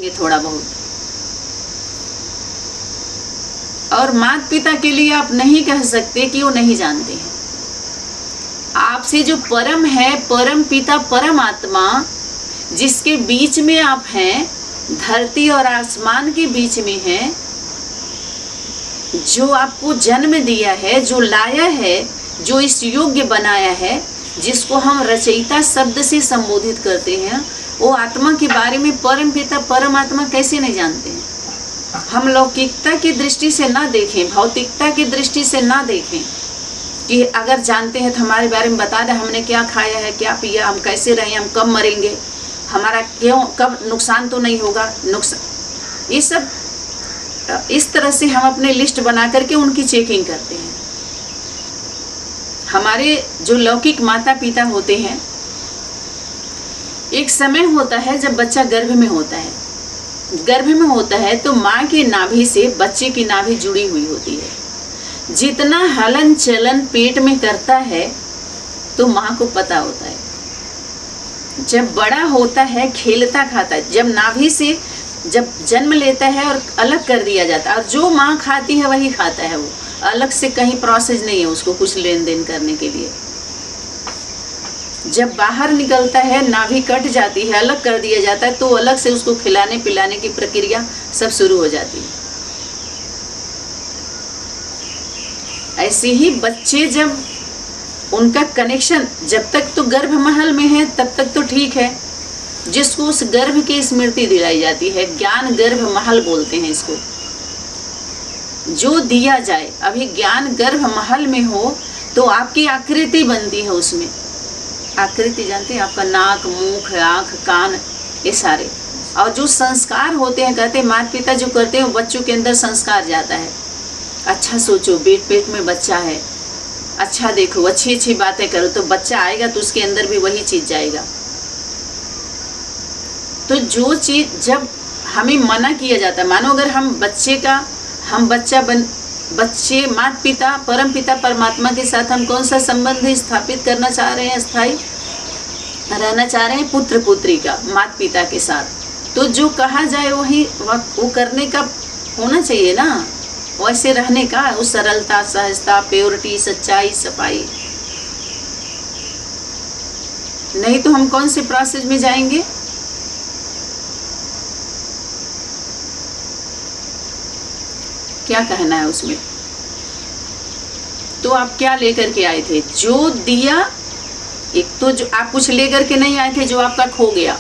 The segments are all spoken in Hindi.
जानेंगे थोड़ा बहुत। और माता पिता के लिए आप नहीं कह सकते कि वो नहीं जानते हैं। आपसे जो परम है, परम पिता, परम आत्मा, जिसके बीच में आप हैं, धरती और आसमान के बीच में हैं, जो आपको जन्म दिया है, जो लाया है, जो इस योग्य बनाया है, जिसको हम रचयिता शब्द से संबोधित करते हैं, वो आत्मा के बारे में परम पिता परमात्मा कैसे नहीं जानते हैं। हम लौकिकता की दृष्टि से ना देखें, भौतिकता की दृष्टि से ना देखें कि अगर जानते हैं तो हमारे बारे में बता दें, हमने क्या खाया है, क्या पिया, हम कैसे रहे, हम कब मरेंगे, हमारा क्यों कब नुकसान तो नहीं होगा, नुकसान, ये सब इस तरह से हम अपने लिस्ट बना करके उनकी चेकिंग करते हैं। हमारे जो लौकिक माता पिता होते हैं, एक समय होता है जब बच्चा गर्भ में होता है, गर्भ में होता है तो माँ की नाभि से बच्चे की नाभि जुड़ी हुई होती है। जितना हलन चलन पेट में करता है तो माँ को पता होता है। जब बड़ा होता है, खेलता खाता है, जब नाभि से जब जन्म लेता है और अलग कर दिया जाता है, और जो माँ खाती है वही खाता है, वो अलग से कहीं प्रोसेस नहीं है उसको कुछ लेन देन करने के लिए। जब बाहर निकलता है, नाभि कट जाती है, अलग कर दिया जाता है, तो अलग से उसको खिलाने पिलाने की प्रक्रिया सब शुरू हो जाती है। ऐसे ही बच्चे जब उनका कनेक्शन जब तक तो गर्भ महल में है तब तक तो ठीक है, जिसको उस गर्भ की स्मृति दिलाई जाती है, ज्ञान गर्भ महल बोलते हैं इसको। जो दिया जाए, अभी ज्ञान गर्भ महल में हो तो आपकी आकृति बनती है उसमें। आकृति जानते हैं, आपका नाक, मुख, आँख, कान, ये सारे। और जो संस्कार होते हैं, कहते हैं माता पिता जो करते हैं वो बच्चों के अंदर संस्कार जाता है। अच्छा सोचो, पेट में बच्चा है, अच्छा देखो, अच्छी अच्छी बातें करो, तो बच्चा आएगा तो उसके अंदर भी वही चीज़ जाएगा। तो जो चीज़ जब हमें मना किया जाता है, मानो अगर हम बच्चे माता पिता परम पिता परमात्मा के साथ हम कौन सा संबंध स्थापित करना चाह रहे हैं, स्थायी रहना चाह रहे हैं, पुत्र पुत्री का माता पिता के साथ, तो जो कहा जाए वही वो करने का होना चाहिए ना, वैसे रहने का, उस सरलता, सहजता, प्योरिटी, सच्चाई, सफाई। नहीं तो हम कौन से प्रोसेस में जाएंगे। क्या कहना है उसमें। तो आप क्या लेकर के आए थे, जो दिया। एक तो जो आप कुछ लेकर के नहीं आए थे जो आपका खो गया।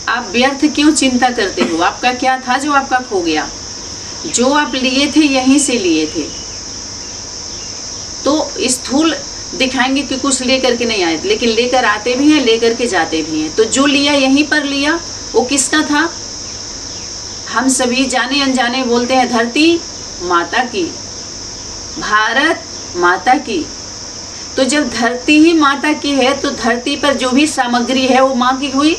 आप व्यर्थ क्यों चिंता करते हो, आपका क्या था जो आपका खो गया। जो आप लिए थे यहीं से लिए थे। तो स्थूल दिखाएंगे कि कुछ लेकर के नहीं आए, लेकिन लेकर आते भी हैं, लेकर के जाते भी हैं। तो जो लिया यहीं पर लिया, वो किसका था। हम सभी जाने अनजाने बोलते हैं धरती माता की, भारत माता की। तो जब धरती ही माता की है तो धरती पर जो भी सामग्री है वो माँ की हुई।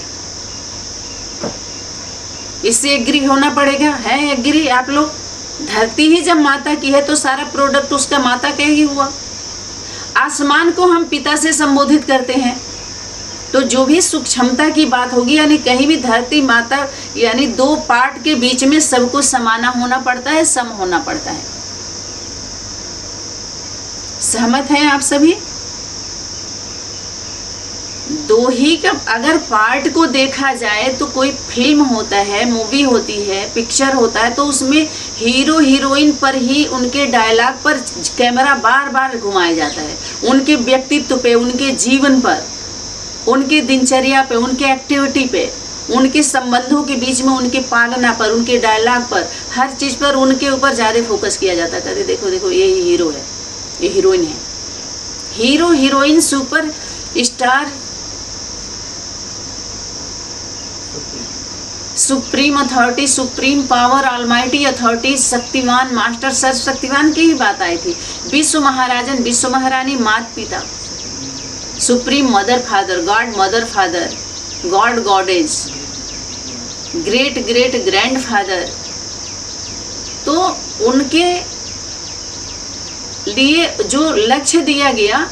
इससे एग्री होना पड़ेगा, है एग्री आप लोग। धरती ही जब माता की है तो सारा प्रोडक्ट उसका माता का ही हुआ। आसमान को हम पिता से संबोधित करते हैं, तो जो भी सूक्ष्मता की बात होगी, यानी कहीं भी धरती माता यानी दो पार्ट के बीच में सबको समाना होना पड़ता है, सम होना पड़ता है। सहमत हैं आप सभी। दो ही का अगर पार्ट को देखा जाए तो कोई फिल्म होता है, मूवी होती है, पिक्चर होता है, तो उसमें हीरो हीरोइन पर ही उनके डायलॉग पर कैमरा बार बार घुमाया जाता है, उनके व्यक्तित्व पे, उनके जीवन पर, उनके दिनचर्या पे, उनके एक्टिविटी पे, उनके संबंधों के बीच में, उनके पालना पर, उनके डायलॉग पर, हर चीज़ पर उनके ऊपर ज़्यादा फोकस किया जाता है। कहते देखो देखो ये हीरो है, ये हीरोइन है। Hero heroine super star, supreme authority, supreme power, almighty authority, Shaktimaan master, सर्वशक्तिमान की ही बात आई थी। विश्व महाराजन, विश्व महारानी, माता पिता, supreme mother father, God mother father, God goddess, great great grand father. तो उनके लिए जो लक्ष्य दिया गया,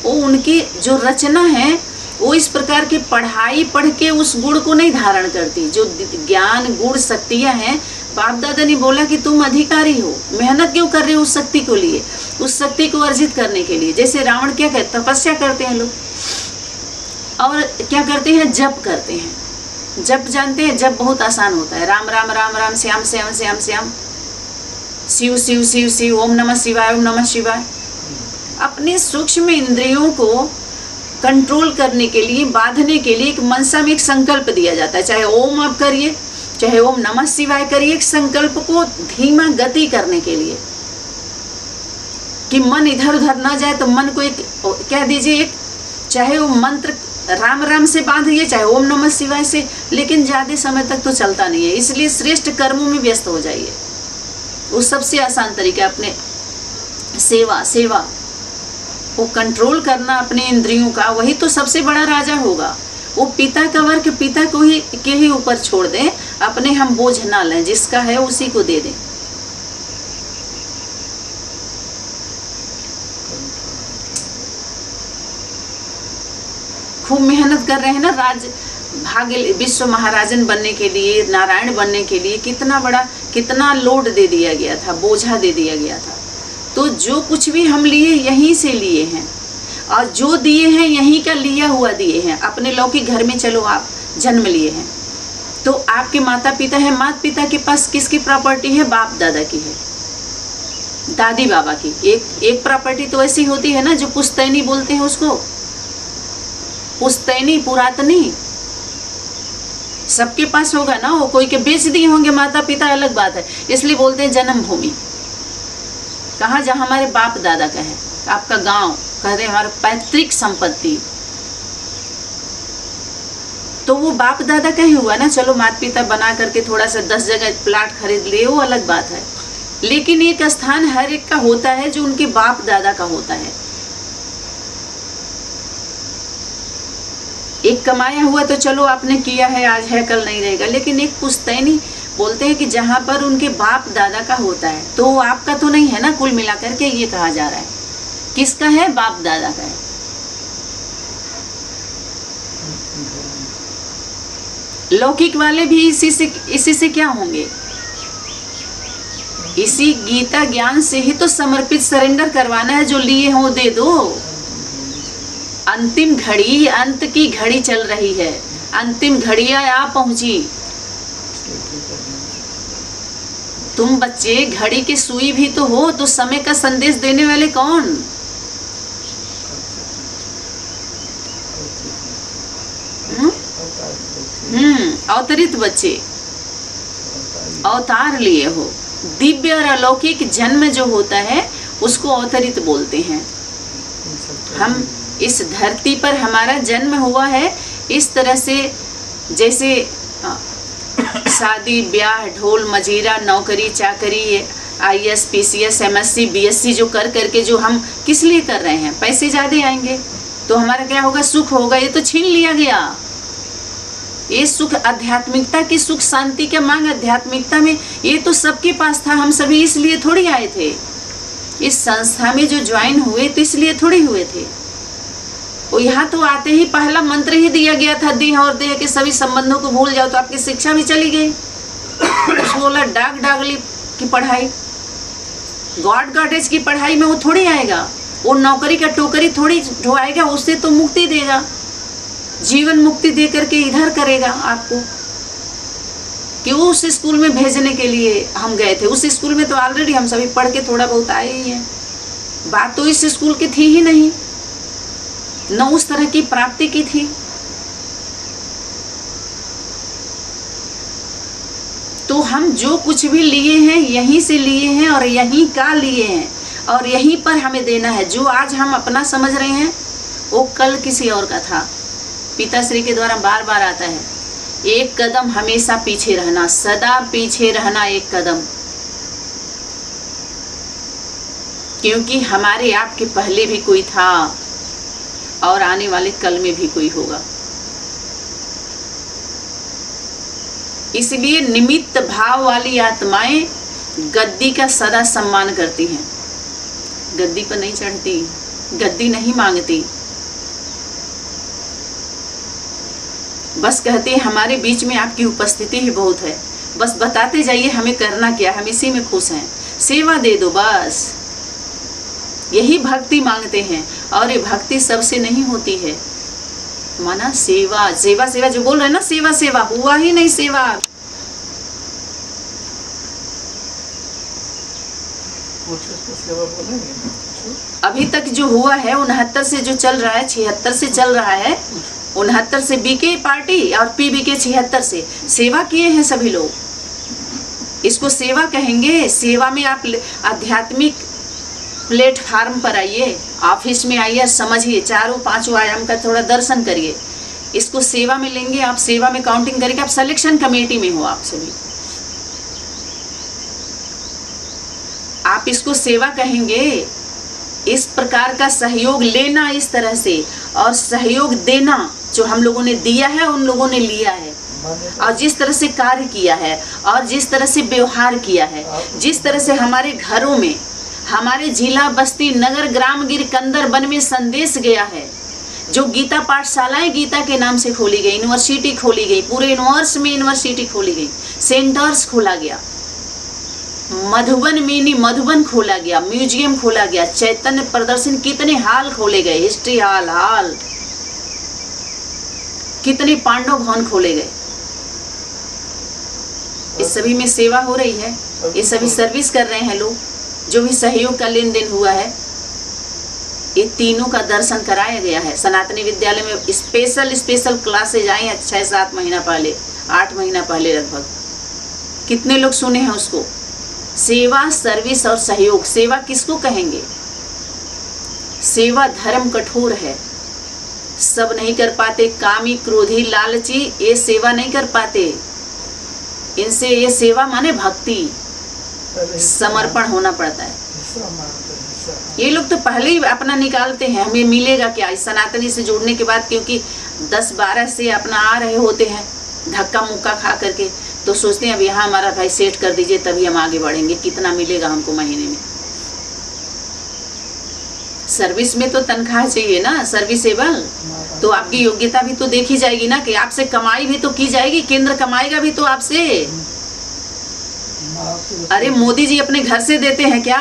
वो उनकी जो रचना है वो इस प्रकार की पढ़ाई पढ़ के उस गुण को नहीं धारण करती। जो ज्ञान गुण शक्तियां हैं, बाप दादा ने बोला कि तुम अधिकारी हो, मेहनत क्यों कर रहे हो उस शक्ति को लिए, उस शक्ति को अर्जित करने के लिए। जैसे रावण क्या कहते, तपस्या करते हैं लोग, और क्या करते हैं, जप करते हैं। जप जानते हैं, जप बहुत आसान होता है, राम राम राम राम, श्याम श्याम श्याम श्याम, शिव शिव शिव शिव, ओम नमः शिवाय ओम नमः शिवाय। अपने सूक्ष्म इंद्रियों को कंट्रोल करने के लिए, बांधने के लिए एक मनसा में एक संकल्प दिया जाता है। चाहे ओम आप करिए, चाहे ओम नमः शिवाय करिए, एक संकल्प को धीमा गति करने के लिए, कि मन इधर उधर ना जाए। तो मन को एक कह दीजिए, एक चाहे वो मंत्र राम राम से बांधिए, चाहे ओम नमः शिवाय से, लेकिन ज्यादा समय तक तो चलता नहीं है। इसलिए श्रेष्ठ कर्मों में व्यस्त हो जाइए। वो सबसे आसान तरीका अपने सेवा वो कंट्रोल करना अपने इंद्रियों का, वही तो सबसे बड़ा राजा होगा। वो पिता का वर्क पिता को ही के ही ऊपर छोड़ दें, अपने हम बोझ ना लें, जिसका है उसी को दे दें। खूब मेहनत कर रहे हैं ना, भाग्य विश्व महाराजन बनने के लिए, नारायण बनने के लिए कितना लोड दे दिया गया था, बोझा दे दिया गया था। तो जो कुछ भी हम लिए यहीं से लिए हैं, और जो दिए हैं यहीं का लिया हुआ दिए हैं। अपने लौकिक घर में चलो आप जन्म लिए हैं, तो आपके माता पिता है, माता पिता के पास किसकी प्रॉपर्टी है, बाप दादा की है, दादी बाबा की। एक प्रॉपर्टी तो ऐसी होती है ना, जो पुश्तैनी बोलते हैं उसको, पुश्तैनी पुरातनी सबके पास होगा ना। वो कोई के बेच दिए होंगे माता पिता, अलग बात है, इसलिए बोलते हैं जन्म भूमि। कहाँ, जहाँ हमारे बाप दादा का है, आपका गांव, कहते हैं हमारा पैतृक संपत्ति, तो वो बाप दादा का ही हुआ ना। चलो माता पिता बना करके थोड़ा सा 10 जगह प्लाट खरीद लिए, वो अलग बात है, लेकिन एक स्थान हर एक का होता है जो उनके बाप दादा का होता है। एक कमाया हुआ तो चलो आपने किया है, आज है कल नहीं रहेगा, लेकिन एक पुश्तैनी बोलते हैं कि जहां पर उनके बाप दादा का होता है, तो वो आपका तो नहीं है ना। कुल मिलाकर के ये कहा जा रहा है, किसका है, बाप दादा का है। लौकिक वाले भी इसी से क्या होंगे, इसी गीता ज्ञान से ही तो समर्पित, सरेंडर करवाना है। जो लिए हो दे दो। अंतिम घड़ी, अंत की घड़ी चल रही है, अंतिम घड़ियां आ पहुंची। तुम बच्चे घड़ी की सुई भी तो हो, तो समय का संदेश देने वाले कौन? अवतरित बच्चे, अवतार लिए हो। दिव्य और अलौकिक जन्म जो होता है उसको अवतरित बोलते हैं। हम इस धरती पर हमारा जन्म हुआ है इस तरह से, जैसे शादी ब्याह, ढोल मजीरा, नौकरी चाकरी, IAS PCS MSc BSc जो कर करके जो हम किस लिए कर रहे हैं, पैसे ज्यादा आएंगे तो हमारा क्या होगा, सुख होगा। ये तो छीन लिया गया। ये सुख आध्यात्मिकता की सुख शांति के मांग आध्यात्मिकता में, ये तो सबके पास था। हम सभी इसलिए थोड़ी आए थे, इस संस्था में जो ज्वाइन हुए तो इसलिए थोड़ी हुए थे। वो यहाँ तो आते ही पहला मंत्र ही दिया गया था, देह और देह के सभी संबंधों को भूल जाओ, तो आपकी शिक्षा भी चली गई। बोला डाक डागली की पढ़ाई, गॉड गॉडेज की पढ़ाई में वो थोड़ी आएगा। वो नौकरी का टोकरी थोड़ी ढोआएगा, उससे तो मुक्ति देगा, जीवन मुक्ति दे करके इधर करेगा आपको। कि उस स्कूल में भेजने के लिए हम गए थे, उस स्कूल में तो ऑलरेडी हम सभी पढ़ के थोड़ा बहुत आए ही हैं। बात तो इस स्कूल की थी ही नहीं, न उस तरह की प्राप्ति की थी। तो हम जो कुछ भी लिए हैं यहीं से लिए हैं और यहीं का लिए हैं और यहीं पर हमें देना है। जो आज हम अपना समझ रहे हैं वो कल किसी और का था। पिताश्री के द्वारा बार बार आता है, एक कदम हमेशा पीछे रहना, सदा पीछे रहना, एक कदम। क्योंकि हमारे आपके पहले भी कोई था और आने वाले कल में भी कोई होगा। इसलिए निमित्त भाव वाली आत्माएं गद्दी का सदा सम्मान करती हैं, गद्दी पर नहीं चढ़ती, गद्दी नहीं मांगती। बस कहते हैं हमारे बीच में आपकी उपस्थिति ही बहुत है, बस बताते जाइए हमें करना क्या, हम इसी में खुश हैं, सेवा दे दो बस। यही भक्ति मांगते हैं। और ये भक्ति सबसे नहीं होती है, माना सेवा सेवा सेवा जो बोल रहे हैं ना, सेवा सेवा हुआ ही नहीं सेवा। अभी तक जो हुआ है 69 से जो चल रहा है, 76 से चल रहा है, 69 से बीके पार्टी और पीबीके 76 से सेवा किए हैं सभी लोग। इसको सेवा कहेंगे। सेवा में आप आध्यात्मिक प्लेटफार्म पर आइए, ऑफिस में आइए, समझिए, चारों पांचों आयाम का थोड़ा दर्शन करिए। इसको सेवा में लेंगे आप, सेवा में काउंटिंग करेंगे आप, सिलेक्शन कमेटी में हो आप सभी, आप इसको सेवा कहेंगे। इस प्रकार का सहयोग लेना इस तरह से, और सहयोग देना जो हम लोगों ने दिया है उन लोगों ने लिया है, और जिस तरह से कार्य किया है और जिस तरह से व्यवहार किया है, जिस तरह से हमारे घरों में, हमारे जिला बस्ती नगर ग्राम गिर कंदर वन में संदेश गया है, जो गीता पाठशालाएं गीता के नाम से खोली गई, यूनिवर्सिटी खोली गई, पूरे यूनिवर्स में यूनिवर्सिटी खोली गई, सेंटर्स खोला गया, मधुबन मिनी मधुबन खोला गया, म्यूजियम खोला गया, चैतन्य प्रदर्शन, कितने हाल खोले गए, हिस्ट्री हाल, कितने पांडव भवन खोले गए। इस सभी में सेवा हो रही है, ये सभी सर्विस कर रहे हैं लोग। जो भी सहयोग का लेन देन हुआ है, ये तीनों का दर्शन कराया गया है। सनातनी विद्यालय में स्पेशल क्लासेज आई हैं 6-7 महीना पहले, 8 महीना पहले लगभग। कितने लोग सुने हैं उसको? सेवा, सर्विस और सहयोग। सेवा किसको कहेंगे? सेवा धर्म कठोर है, सब नहीं कर पाते। कामी, क्रोधी, लालची ये सेवा नहीं कर पाते। इनसे ये सेवा माने भक्ति, समर्पण होना पड़ता है। ये लोग तो पहले ही अपना निकालते हैं, हमें मिलेगा क्या इस सनातनी से जुड़ने के बाद, क्योंकि 10-12 से अपना आ रहे होते हैं धक्का मुक्का खा करके, तो सोचते हैं अब यहाँ हमारा भाई सेट कर दीजिए तभी हम आगे बढ़ेंगे, कितना मिलेगा हमको महीने में। सर्विस में तो तनख्वाह चाहिए ना, सर्विसेबल, तो आपकी योग्यता भी तो देखी जाएगी ना, कि आपसे कमाई भी तो की जाएगी, केंद्र कमाएगा भी तो आपसे। अरे मोदी जी अपने घर से देते हैं क्या?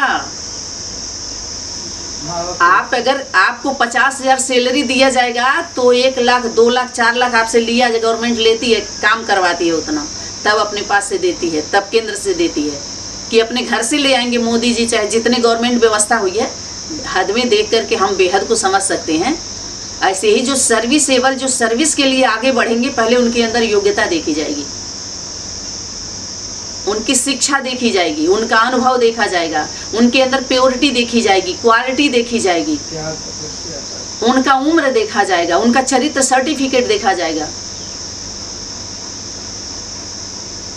आप अगर आपको 50,000 सैलरी दिया जाएगा तो 1 लाख 2 लाख 4 लाख आपसे लिया गवर्नमेंट लेती है, काम करवाती है उतना, तब अपने पास से देती है, तब केंद्र से देती है। कि अपने घर से ले आएंगे मोदी जी, चाहे जितने गवर्नमेंट व्यवस्था हुई है, हद में देख करके हम बेहद को समझ सकते हैं। ऐसे ही जो सर्विसेबल, जो सर्विस के लिए आगे बढ़ेंगे, पहले उनके अंदर योग्यता देखी जाएगी, उनकी शिक्षा देखी जाएगी, उनका अनुभव देखा जाएगा, उनके अंदर प्योरिटी देखी जाएगी, क्वालिटी देखी जाएगी, उनका उम्र देखा जाएगा, उनका चरित्र सर्टिफिकेट देखा जाएगा।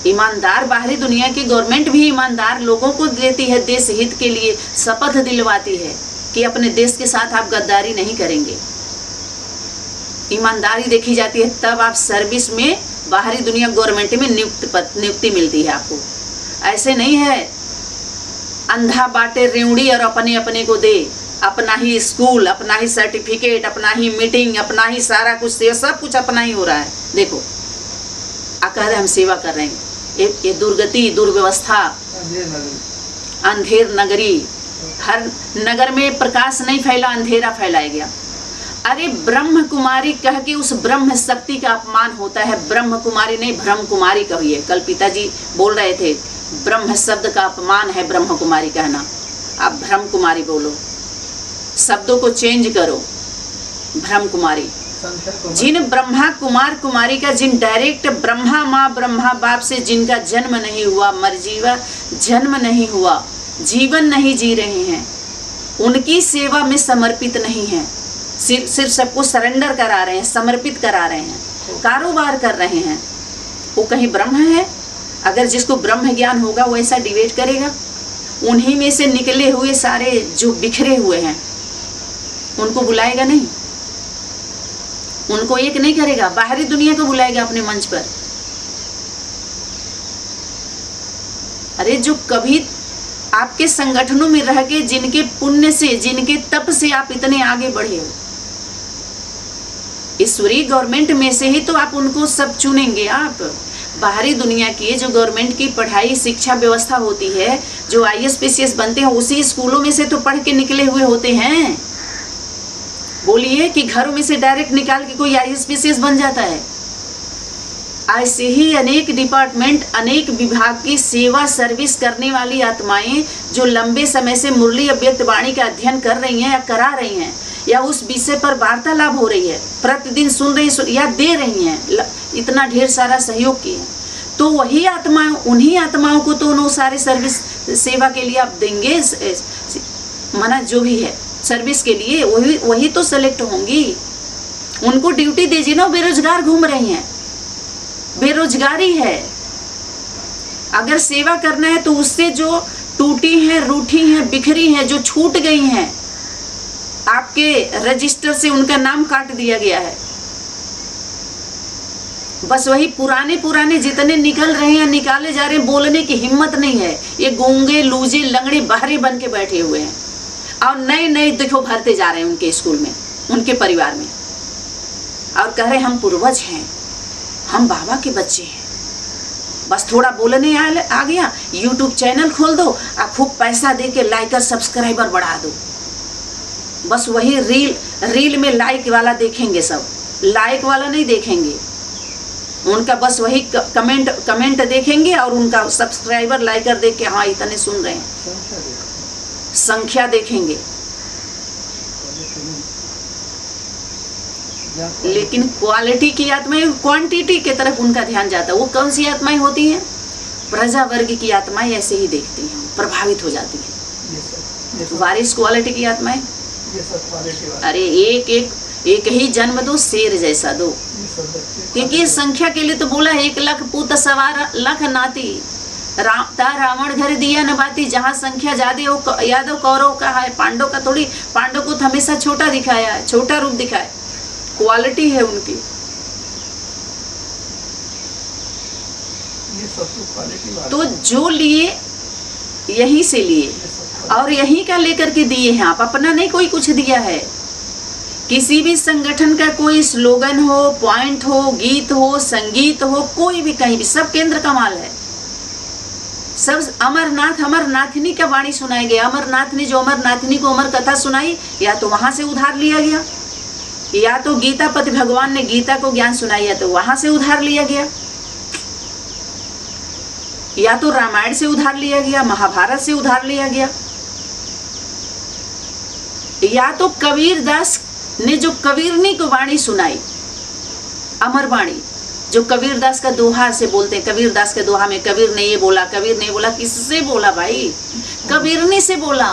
ईमानदार बाहरी दुनिया की गवर्नमेंट भी ईमानदार लोगों को देती है, देश हित के लिए शपथ दिलवाती है कि अपने देश के साथ आप गद्दारी नहीं करेंगे। ईमानदारी देखी जाती है, तब आप सर्विस में बाहरी दुनिया गवर्नमेंट में नियुक्ति मिलती है आपको। ऐसे नहीं है अंधा बाटे रेवड़ी और अपने अपने को दे, अपना ही स्कूल, अपना ही सर्टिफिकेट, अपना ही मीटिंग, अपना ही सारा कुछ, सब कुछ अपना ही हो रहा है। देखो आकर हम सेवा कर रहे हैं, ये दुर्गति, दुर्व्यवस्था, अंधेर नगरी, हर नगर में प्रकाश नहीं फैला, अंधेरा फैलाया गया। अरे ब्रह्म कुमारी कह के उस ब्रह्म शक्ति का अपमान होता है। ब्रह्म कुमारी नहीं, ब्रह्म कुमारी कहिए। कल पिताजी बोल रहे थे ब्रह्म शब्द का अपमान है ब्रह्म कुमारी कहना, आप ब्रह्म कुमारी बोलो, शब्दों को चेंज करो। ब्रह्म कुमारी, जिन ब्रह्मा कुमार कुमारी का, जिन डायरेक्ट ब्रह्मा माँ ब्रह्मा बाप से जिनका जन्म नहीं हुआ, मरजीवा जन्म नहीं हुआ, जीवन नहीं जी रहे हैं, उनकी सेवा में समर्पित नहीं है, सिर्फ सबको सरेंडर करा रहे हैं, समर्पित करा रहे हैं, कारोबार कर रहे हैं, वो कहीं ब्रह्म है? अगर जिसको ब्रह्म ज्ञान होगा वो ऐसा डिबेट करेगा? उन्हीं में से निकले हुए सारे जो बिखरे हुए हैं उनको बुलाएगा नहीं, उनको एक नहीं करेगा, बाहरी दुनिया को बुलाएगा अपने मंच पर। अरे जो कभी आपके संगठनों में रह के, जिनके पुण्य से, जिनके तप से आप इतने आगे बढ़े हो, ईश्वरीय गवर्नमेंट में से ही तो आप उनको सब चुनेंगे। आप बाहरी दुनिया की जो गवर्नमेंट की पढ़ाई शिक्षा व्यवस्था होती है, जो IAS PCS बनते हैं उसी स्कूलों में से तो पढ़ के निकले हुए होते हैं। बोलिए कि घरों में से डायरेक्ट निकाल के कोई IAS PCS बन जाता है? ऐसे ही अनेक डिपार्टमेंट, अनेक विभाग की सेवा सर्विस करने वाली आत्माएं जो लंबे समय से मुरली अव्यक्त वाणी का अध्ययन कर रही हैं या करा रही हैं या उस विषय पर वार्तालाप हो रही है, प्रतिदिन सुन रही या दे रही हैं, इतना ढेर सारा सहयोग किए, तो वही आत्माएं, उन्हीं आत्माओं को तो उन सारे सर्विस सेवा के लिए आप देंगे, माना जो भी है सर्विस के लिए वही तो सेलेक्ट होंगी। उनको ड्यूटी दीजिए ना। बेरोजगार घूम रही हैं, बेरोजगारी है। अगर सेवा करना है तो उससे जो टूटी हैं, रूठी हैं, बिखरी हैं, जो छूट गई हैं, आपके रजिस्टर से उनका नाम काट दिया गया है, बस वही पुराने जितने निकल रहे हैं, निकाले जा रहे हैं, बोलने की हिम्मत नहीं है। ये गूंगे, लूजे, लंगड़े, बहरे बन के बैठे हुए हैं और नए देखो भरते जा रहे हैं उनके स्कूल में, उनके परिवार में, और कह रहे हम पूर्वज हैं, हम बाबा के बच्चे हैं। बस थोड़ा बोलने आ गया, YouTube चैनल खोल दो और खूब पैसा दे के लाइक और सब्सक्राइबर बढ़ा दो। बस वही रील में लाइक वाला देखेंगे, सब लाइक वाला नहीं देखेंगे, उनका बस वही कमेंट देखेंगे और उनका सब्सक्राइबर लाइकर देख के हाँ इतने सुन रहे हैं, संख्या देखेंगे। लेकिन क्वालिटी की आत्माएं, क्वांटिटी की तरफ उनका ध्यान जाता है। वो कौन सी आत्माएं होती हैं? प्रजा वर्ग की आत्माएं ऐसे ही देखती हैं, प्रभावित हो जाती हैं। वारिस क्वालिटी की आत्माएं, अरे एक ही जन्म दो, शेर जैसा दो, क्योंकि संख्या के लिए तो बोला 1 लाख पूत सवार लाख नाती, रावण घर दिया न बाती। जहाँ संख्या ज्यादा हो, यादव कौरव का है, पांडव का थोड़ी, पांडव को हमेशा छोटा दिखाया है, छोटा रूप दिखाया, क्वालिटी है उनकी। तो जो लिए यहीं से लिए और यहीं का लेकर के दिए हैं आप, अपना नहीं कोई कुछ दिया है। किसी भी संगठन का कोई स्लोगन हो, पॉइंट हो, गीत हो, संगीत हो, कोई भी कहीं भी, सब केंद्र का माल है। सब अमरनाथनी का वाणी सुनाई गया। अमरनाथनी जो अमरनाथनी को अमर कथा सुनाई, या तो वहां से उधार लिया गया, या तो गीतापति भगवान ने गीता को ज्ञान सुनाई, तो वहां से उधार लिया गया, या तो रामायण से उधार लिया गया, महाभारत से उधार लिया गया, या तो कबीरदास ने जो कबीरनी को वाणी सुनाई, अमर वाणी, जो कबीरदास का दोहा से बोलते हैं। कबीरदास के दोहा में कबीर ने ये बोला, कबीर ने बोला, किससे बोला भाई? कबीरनी से बोला,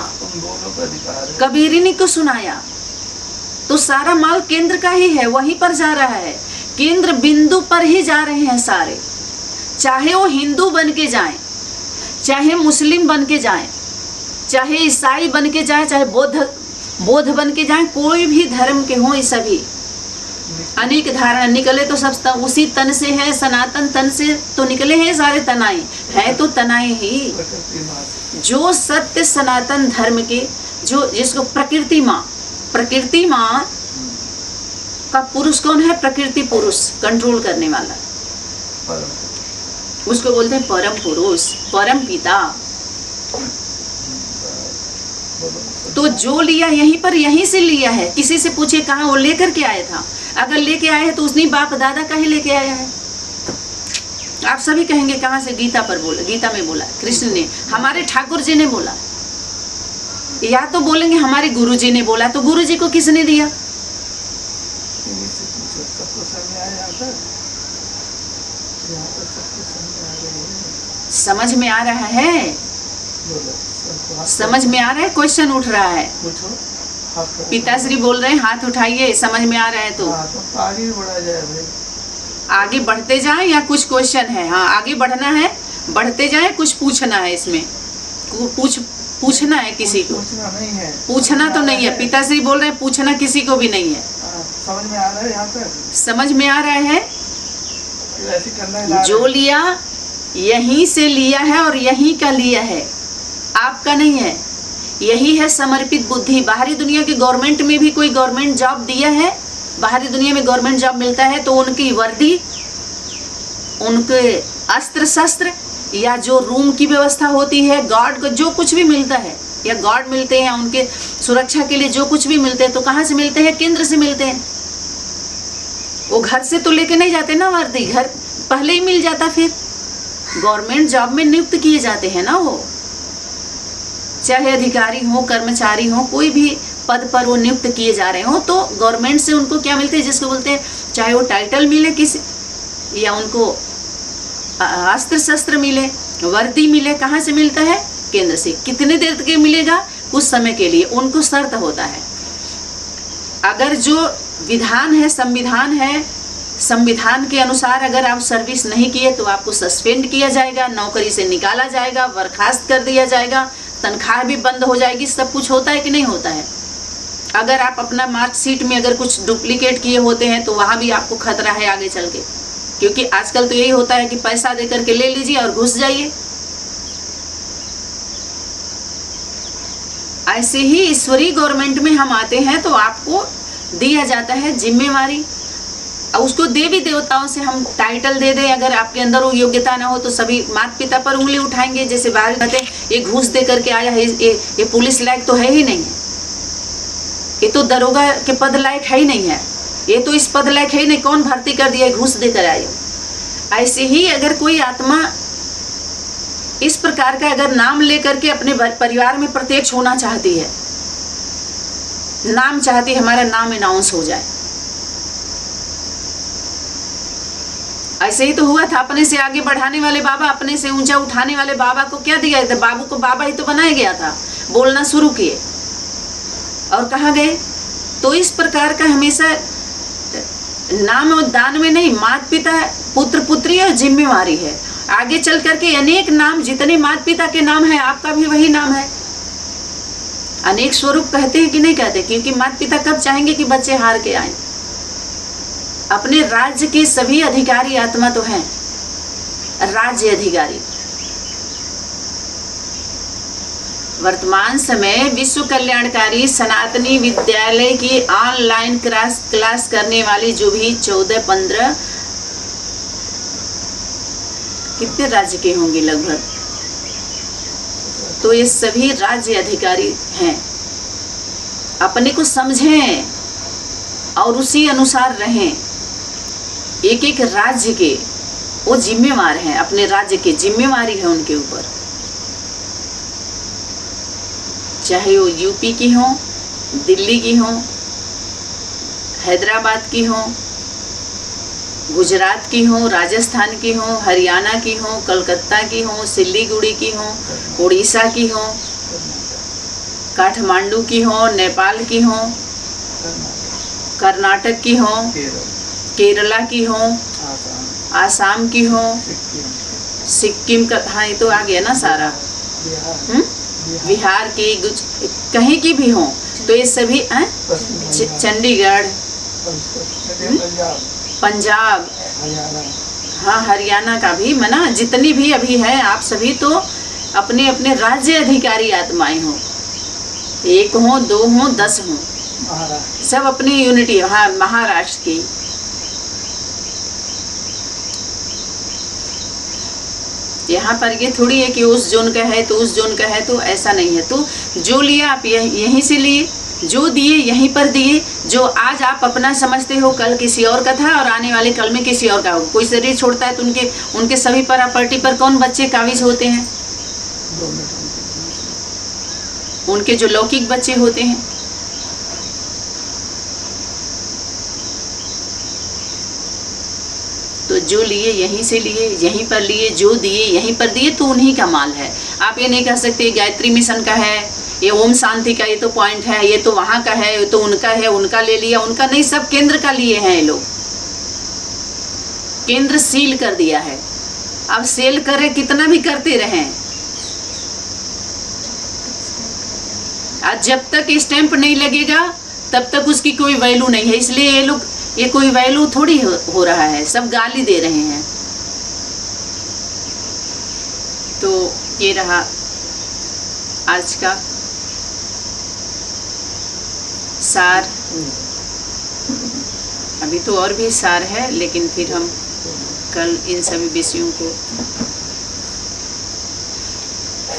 कबीरनी को सुनाया। तो सारा माल केंद्र का ही है, वहीं पर जा रहा है, केंद्र बिंदु पर ही जा रहे हैं सारे। चाहे वो हिंदू बन के जाएं, चाहे मुस्लिम बन के जाएं, चाहे ईसाई बन के जाएं, चाहे बौद्ध बन के जाएं, कोई भी धर्म के हों, ये सभी अनेक धारणा निकले तो सब उसी तन से है, सनातन तन से तो निकले हैं सारे तनाए, है तो तनाए ही। जो सत्य सनातन धर्म के, जो जिसको प्रकृति माँ का पुरुष कौन है? प्रकृति पुरुष, कंट्रोल करने वाला, उसको बोलते हैं परम पुरुष, परम पिता। तो जो लिया यहीं पर, यहीं से लिया है। किसी से पूछे कहाँ वो लेकर के आया था? अगर लेके आए हैं तो उसने बाप दादा का ही लेके आया है। आप सभी कहेंगे कहाँ से? गीता पर बोला, गीता में बोला, कृष्ण ने, हमारे ठाकुर जी ने बोला, या तो बोलेंगे हमारे गुरु जी ने बोला। तो गुरु जी को किसने दिया? समझ में आ रहा है? समझ में आ रहा है? क्वेश्चन उठ रहा है। पिताश्री बोल रहे हैं हाथ उठाइए, समझ में आ रहा है तो आगे बढ़ा जाए भाई। आगे बढ़ते जाएं या कुछ क्वेश्चन है? हाँ, आगे बढ़ना है, बढ़ते जाएं, कुछ पूछना है इसमें, पूछना है किसी को? पूछना नहीं है, पूछना तो नहीं है। पिताश्री बोल रहे हैं पूछना किसी को भी नहीं है। समझ में आ रहा है? यहाँ तक समझ में आ रहा है? ऐसे करना है। जो लिया यहीं से लिया है और यहीं का लिया है, आपका नहीं है। यही है समर्पित बुद्धि। बाहरी दुनिया के गवर्नमेंट में भी कोई गवर्नमेंट जॉब दिया है? बाहरी दुनिया में गवर्नमेंट जॉब मिलता है तो उनकी वर्दी, उनके अस्त्र शस्त्र या जो रूम की व्यवस्था होती है, गार्ड को जो कुछ भी मिलता है या गार्ड मिलते हैं, उनके सुरक्षा के लिए जो कुछ भी मिलते हैं, तो कहाँ से मिलते हैं? केंद्र से मिलते हैं। वो घर से तो लेके नहीं जाते ना वर्दी, घर पहले ही मिल जाता। फिर गवर्नमेंट जॉब में नियुक्त किए जाते हैं ना वो, चाहे अधिकारी हो, कर्मचारी हो, कोई भी पद पर वो नियुक्त किए जा रहे हो, तो गवर्नमेंट से उनको क्या मिलते हैं, जिसको बोलते हैं, चाहे वो टाइटल मिले किसी या उनको अस्त्र शस्त्र मिले, वर्दी मिले, कहाँ से मिलता है? केंद्र से। कितने देर तक मिलेगा? कुछ समय के लिए। उनको शर्त होता है, अगर जो विधान है, संविधान है, संविधान के अनुसार अगर आप सर्विस नहीं किए तो आपको सस्पेंड किया जाएगा, नौकरी से निकाला जाएगा, बर्खास्त कर दिया जाएगा, तनख्वाह भी बंद हो जाएगी। सब कुछ होता है कि नहीं होता है? अगर आप अपना मार्कशीट में अगर कुछ डुप्लीकेट किए होते हैं तो वहाँ भी आपको खतरा है आगे चल के, क्योंकि आजकल तो यही होता है कि पैसा दे करके ले लीजिए और घुस जाइए। ऐसे ही ईश्वरीय गवर्नमेंट में हम आते हैं तो आपको दिया जाता है जिम्मेवारी, और उसको देवी देवताओं से हम टाइटल दे दें। अगर आपके अंदर वो योग्यता ना हो तो सभी माता पिता पर उंगली उठाएंगे, जैसे बाहर कहते हैं ये घूस दे करके आया है, ये पुलिस लायक तो है ही नहीं है, ये तो दरोगा के पद लायक है ही नहीं है, ये तो इस पद लायक है ही नहीं, कौन भर्ती कर दिया, घूस देकर आए। ऐसे ही अगर कोई आत्मा इस प्रकार का अगर नाम लेकर के अपने परिवार में प्रत्यक्ष होना चाहती है, नाम चाहती है हमारा नाम अनाउंस हो जाए, ऐसे ही तो हुआ था। अपने से आगे बढ़ाने वाले बाबा, अपने से ऊंचा उठाने वाले बाबा को क्या दिया था? बाबू को बाबा ही तो बनाया गया था। बोलना शुरू किए और कहाँ गए? तो इस प्रकार का हमेशा नाम और दान में नहीं, माता पिता, पुत्र पुत्री और जिम्मेवारी है। आगे चल करके अनेक नाम, जितने माता पिता के नाम है आपका भी वही नाम है। अनेक स्वरूप कहते हैं कि नहीं कहते? क्योंकि माता पिता कब चाहेंगे कि बच्चे हार के आए? अपने राज्य के सभी अधिकारी आत्मा तो हैं, राज्य अधिकारी। वर्तमान समय विश्व कल्याणकारी सनातनी विद्यालय की ऑनलाइन क्लास करने वाली जो भी 14-15 कितने राज्य के होंगे लगभग, तो ये सभी राज्य अधिकारी हैं। अपने को समझें और उसी अनुसार रहें। एक एक राज्य के वो जिम्मेवार हैं, अपने राज्य के जिम्मेवारी है उनके ऊपर, चाहे वो यूपी की हो, दिल्ली की हो, हैदराबाद की हो, गुजरात की हो, राजस्थान की हो, हरियाणा की हो, कलकत्ता की हो, सिलीगुड़ी की हो, उड़ीसा की हो, काठमांडू की हो, नेपाल की हो, कर्नाटक की हो, केरला की हो, आसाम की हो, सिक्किम का, हाँ ये तो आ गया ना सारा, बिहार की, कहीं की भी हो, तो ये सभी चंडीगढ़, पंजाब, हाँ हरियाणा का भी मना, जितनी भी अभी है, आप सभी तो अपने अपने राज्य अधिकारी आत्माएं हो, 1 हो, 2 हो, 10 हो, सब अपनी यूनिटी। हाँ महाराष्ट्र की, यहाँ पर ये थोड़ी है कि उस जोन का है तो उस जोन का है, तो ऐसा नहीं है। तो जो लिया आप यहीं से लिए, जो दिए यहीं पर दिए। जो आज आप अपना समझते हो कल किसी और का था और आने वाले कल में किसी और का होगा। कोई शरीर छोड़ता है तो उनके सभी प्रॉपर्टी पर कौन बच्चे काबिज होते हैं? उनके जो लौकिक बच्चे होते हैं। तो जो लिए यहीं से लिए, यहीं पर लिए, जो दिए यहीं पर दिए, तो उन्हीं का माल है। आप ये नहीं कह सकते गायत्री मिशन का है, ये ओम शांति का ये तो पॉइंट है, ये तो वहाँ का है, ये तो उनका है, उनका ले लिया, उनका नहीं, सब केंद्र का लिए हैं ये लोग। केंद्र सील कर दिया है। अब सेल करे कितना भी करते रहें, आज जब तक स्टैंप नहीं लगेगा तब तक उसकी कोई वैल्यू नहीं है। इसलिए ये लोग, ये कोई वैल्यू थोड़ी हो रहा है, सब गाली दे रहे हैं। तो ये रहा आज का सार। अभी तो और भी सार है, लेकिन फिर हम कल इन सभी विषयों को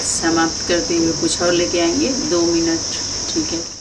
समाप्त करते हुए कुछ और लेके आएंगे। 2 मिनट, ठीक है।